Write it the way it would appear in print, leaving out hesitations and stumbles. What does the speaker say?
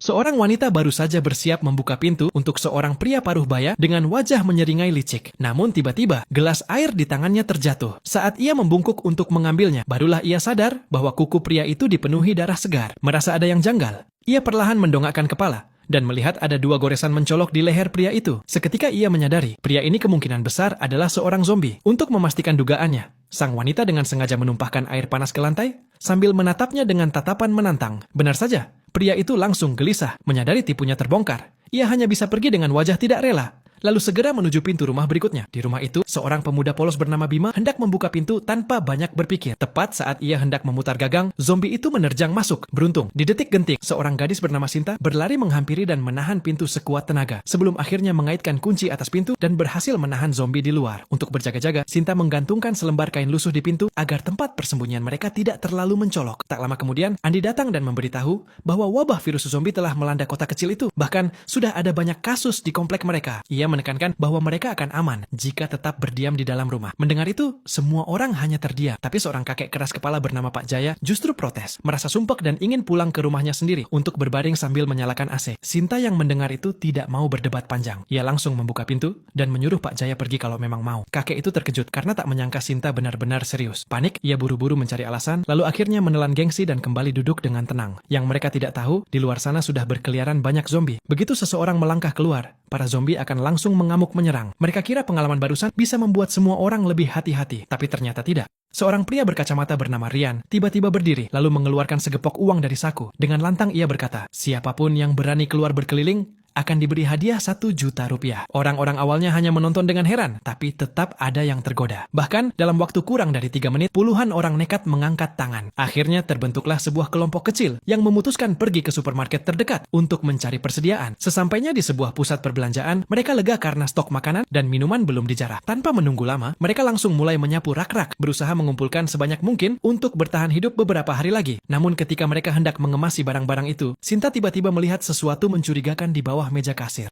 Seorang wanita baru saja bersiap membuka pintu untuk seorang pria paruh baya dengan wajah menyeringai licik. Namun tiba-tiba, gelas air di tangannya terjatuh. Saat ia membungkuk untuk mengambilnya, barulah ia sadar bahwa kuku pria itu dipenuhi darah segar. Merasa ada yang janggal, ia perlahan mendongakkan kepala dan melihat ada 2 goresan mencolok di leher pria itu. Seketika ia menyadari, pria ini kemungkinan besar adalah seorang zombie. Untuk memastikan dugaannya, sang wanita dengan sengaja menumpahkan air panas ke lantai, sambil menatapnya dengan tatapan menantang. Benar saja, pria itu langsung gelisah, menyadari tipunya terbongkar. Ia hanya bisa pergi dengan wajah tidak rela, lalu segera menuju pintu rumah berikutnya. Di rumah itu, seorang pemuda polos bernama Bima hendak membuka pintu tanpa banyak berpikir. Tepat saat ia hendak memutar gagang, zombie itu menerjang masuk. Beruntung, di detik genting, seorang gadis bernama Sinta berlari menghampiri dan menahan pintu sekuat tenaga, sebelum akhirnya mengaitkan kunci atas pintu dan berhasil menahan zombie di luar. Untuk berjaga-jaga, Sinta menggantungkan selembar kain lusuh di pintu agar tempat persembunyian mereka tidak terlalu mencolok. Tak lama kemudian, Andi datang dan memberitahu bahwa wabah virus zombie telah melanda kota kecil itu. Bahkan, sudah ada banyak kasus di komplek mereka. Ia menekankan bahwa mereka akan aman jika tetap berdiam di dalam rumah. Mendengar itu, semua orang hanya terdiam. Tapi seorang kakek keras kepala bernama Pak Jaya justru protes, merasa sumpek dan ingin pulang ke rumahnya sendiri untuk berbaring sambil menyalakan AC. Sinta yang mendengar itu tidak mau berdebat panjang. Ia langsung membuka pintu dan menyuruh Pak Jaya pergi kalau memang mau. Kakek itu terkejut karena tak menyangka Sinta benar-benar serius. Panik, ia buru-buru mencari alasan, lalu akhirnya menelan gengsi dan kembali duduk dengan tenang. Yang mereka tidak tahu, di luar sana sudah berkeliaran banyak zombie. Begitu seseorang melangkah keluar, para zombie akan langsung mengamuk menyerang. Mereka kira pengalaman barusan bisa membuat semua orang lebih hati-hati, tapi ternyata tidak. Seorang pria berkacamata bernama Rian tiba-tiba berdiri lalu mengeluarkan segepok uang dari saku. Dengan lantang ia berkata, siapapun yang berani keluar berkeliling akan diberi hadiah 1 juta rupiah. Orang-orang awalnya hanya menonton dengan heran, tapi tetap ada yang tergoda. Bahkan, dalam waktu kurang dari 3 menit, puluhan orang nekat mengangkat tangan. Akhirnya terbentuklah sebuah kelompok kecil yang memutuskan pergi ke supermarket terdekat untuk mencari persediaan. Sesampainya di sebuah pusat perbelanjaan, mereka lega karena stok makanan dan minuman belum dijarah. Tanpa menunggu lama, mereka langsung mulai menyapu rak-rak, berusaha mengumpulkan sebanyak mungkin untuk bertahan hidup beberapa hari lagi. Namun ketika mereka hendak mengemasi barang-barang itu, Sinta tiba-tiba melihat sesuatu mencurigakan di bawah meja kasir.